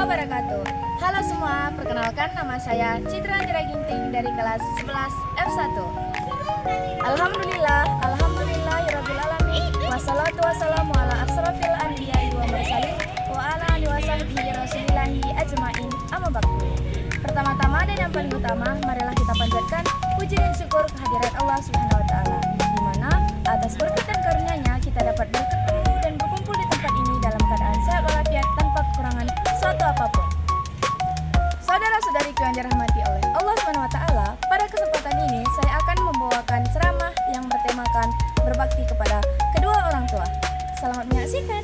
wabarakatuh. Halo semua, perkenalkan nama saya Citra Andira Ginting dari kelas 11 F1. Alhamdulillahirabbil alamin. Wassalatu wassalamu ala asrofil anbiya'i wa mursalin wa ala alihi wa sahbihi rasulillahi ajmain. Amma ba'du. Pertama-tama dan yang paling utama, marilah kita panjatkan puji dan syukur kehadirat Allah Subhanahu wa taala, di mana atas berkat dan karunia-Nya kita dapat bertemu dan berkumpul di tempat ini dalam keadaan sehat walafiat tanpa kekurangan suatu apapun. Saudara-saudariku yang dirahmati oleh Allah Subhanahu wa taala, pada kesempatan ini saya akan membawakan ceramah yang bertemakan berbakti kepada kedua orang tua. Selamat menyaksikan.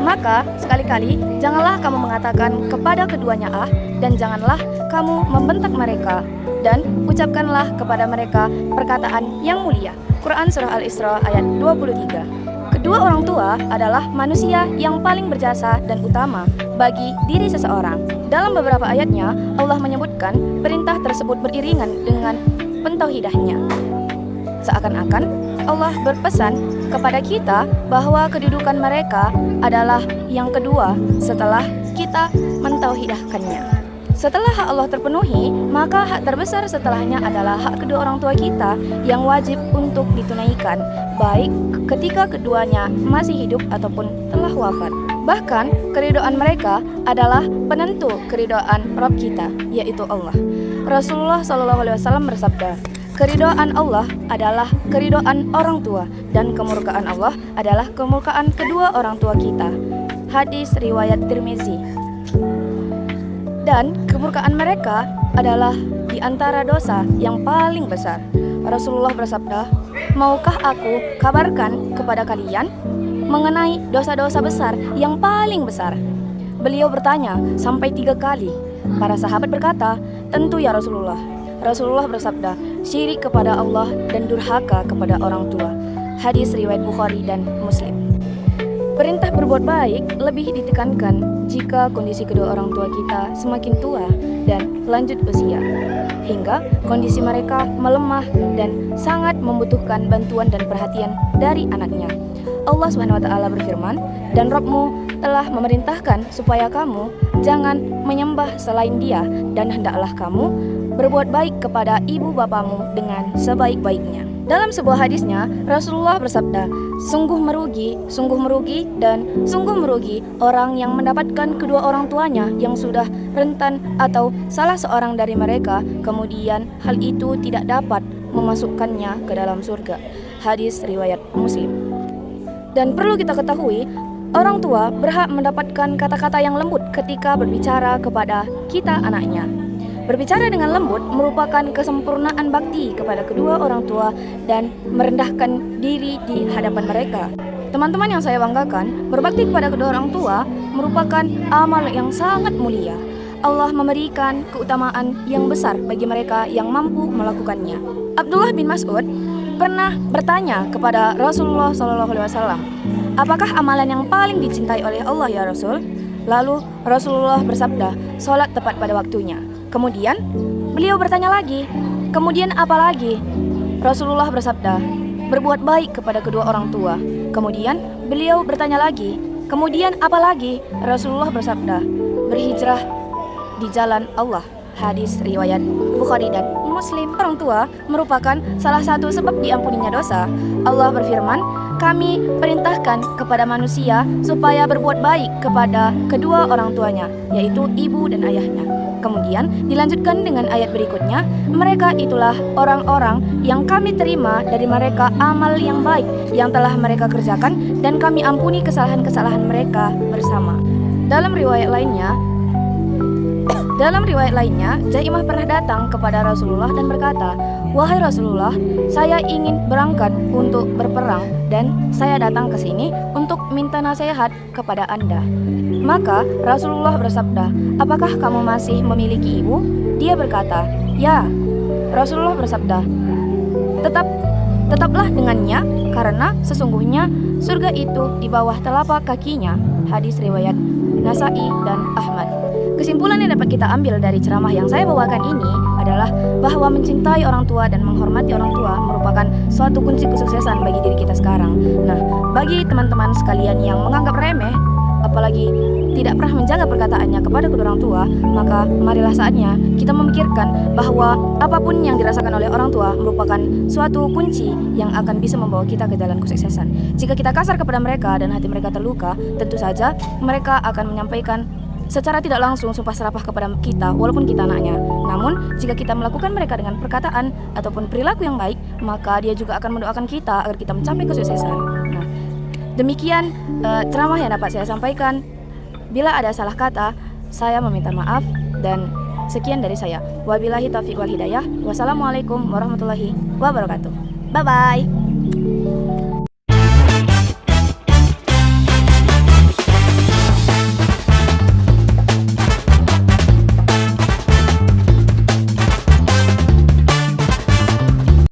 Maka sekali-kali janganlah kamu mengatakan kepada keduanya ah, dan janganlah kamu membentak mereka, dan ucapkanlah kepada mereka perkataan yang mulia. Quran Surah Al-Isra ayat 23. Kedua orang tua adalah manusia yang paling berjasa dan utama bagi diri seseorang. Dalam beberapa ayatnya, Allah menyebutkan perintah tersebut beriringan dengan pentauhidahnya. Seakan-akan Allah berpesan kepada kita bahwa kedudukan mereka adalah yang kedua setelah kita mentauhidahkannya. Setelah hak Allah terpenuhi, maka hak terbesar setelahnya adalah hak kedua orang tua kita yang wajib untuk ditunaikan, baik ketika keduanya masih hidup ataupun telah wafat. Bahkan, keridhaan mereka adalah penentu keridhaan Rabb kita, yaitu Allah. Rasulullah SAW bersabda, keridhaan Allah adalah keridhaan orang tua, dan kemurkaan Allah adalah kemurkaan kedua orang tua kita. Hadis riwayat Tirmizi. Dan kemurkaan mereka adalah di antara dosa yang paling besar. Rasulullah bersabda, maukah aku kabarkan kepada kalian mengenai dosa-dosa besar yang paling besar? Beliau bertanya sampai 3 kali. Para sahabat berkata, tentu ya Rasulullah. Rasulullah bersabda, syirik kepada Allah dan durhaka kepada orang tua. Hadis riwayat Bukhari dan Muslim. Perintah berbuat baik lebih ditekankan jika kondisi kedua orang tua kita semakin tua dan lanjut usia, hingga kondisi mereka melemah dan sangat membutuhkan bantuan dan perhatian dari anaknya. Allah Subhanahu wa taala berfirman, dan Rabb-Mu telah memerintahkan supaya kamu jangan menyembah selain Dia, dan hendaklah kamu berbuat baik kepada ibu bapamu dengan sebaik-baiknya. Dalam sebuah hadisnya, Rasulullah bersabda, sungguh merugi dan sungguh merugi orang yang mendapatkan kedua orang tuanya yang sudah rentan atau salah seorang dari mereka, kemudian hal itu tidak dapat memasukkannya ke dalam surga. Hadis riwayat Muslim. Dan perlu kita ketahui, orang tua berhak mendapatkan kata-kata yang lembut ketika berbicara kepada kita anaknya. Berbicara dengan lembut merupakan kesempurnaan bakti kepada kedua orang tua dan merendahkan diri di hadapan mereka. Teman-teman yang saya banggakan, berbakti kepada kedua orang tua merupakan amal yang sangat mulia. Allah memberikan keutamaan yang besar bagi mereka yang mampu melakukannya. Abdullah bin Mas'ud pernah bertanya kepada Rasulullah SAW, apakah amalan yang paling dicintai oleh Allah ya Rasul? Lalu Rasulullah bersabda, sholat tepat pada waktunya. Kemudian beliau bertanya lagi, kemudian apa lagi? Rasulullah bersabda, berbuat baik kepada kedua orang tua. Kemudian beliau bertanya lagi, kemudian apa lagi? Rasulullah bersabda, berhijrah di jalan Allah. Hadis riwayat Bukhari dan Muslim. Orang tua merupakan salah satu sebab diampuninya dosa. Allah berfirman, kami perintahkan kepada manusia supaya berbuat baik kepada kedua orang tuanya, yaitu ibu dan ayahnya. Kemudian dilanjutkan dengan ayat berikutnya, mereka itulah orang-orang yang kami terima dari mereka amal yang baik yang telah mereka kerjakan, dan kami ampuni kesalahan-kesalahan mereka bersama. Dalam riwayat lainnya, Zaimah pernah datang kepada Rasulullah dan berkata, wahai Rasulullah, saya ingin berangkat untuk berperang dan saya datang ke sini untuk minta nasihat kepada Anda. Maka Rasulullah bersabda, apakah kamu masih memiliki ibu? Dia berkata, ya. Rasulullah bersabda, tetaplah dengannya, karena sesungguhnya surga itu di bawah telapak kakinya. Hadis riwayat Nasai dan Ahmad. Kesimpulan yang dapat kita ambil dari ceramah yang saya bawakan ini adalah bahwa mencintai orang tua dan menghormati orang tua merupakan suatu kunci kesuksesan bagi diri kita sekarang. Nah, bagi teman-teman sekalian yang menganggap remeh, apalagi tidak pernah menjaga perkataannya kepada kedua orang tua, maka marilah saatnya kita memikirkan bahwa apapun yang dirasakan oleh orang tua merupakan suatu kunci yang akan bisa membawa kita ke jalan kesuksesan. Jika kita kasar kepada mereka dan hati mereka terluka, tentu saja mereka akan menyampaikan secara tidak langsung sumpah serapah kepada kita walaupun kita anaknya. Namun jika kita melakukan mereka dengan perkataan ataupun perilaku yang baik, maka dia juga akan mendoakan kita agar kita mencapai kesuksesan. Nah, demikian ceramah yang dapat saya sampaikan. Bila ada salah kata, saya meminta maaf dan sekian dari saya. Wabillahi taufiq wal hidayah. Wassalamualaikum warahmatullahi wabarakatuh. Bye bye.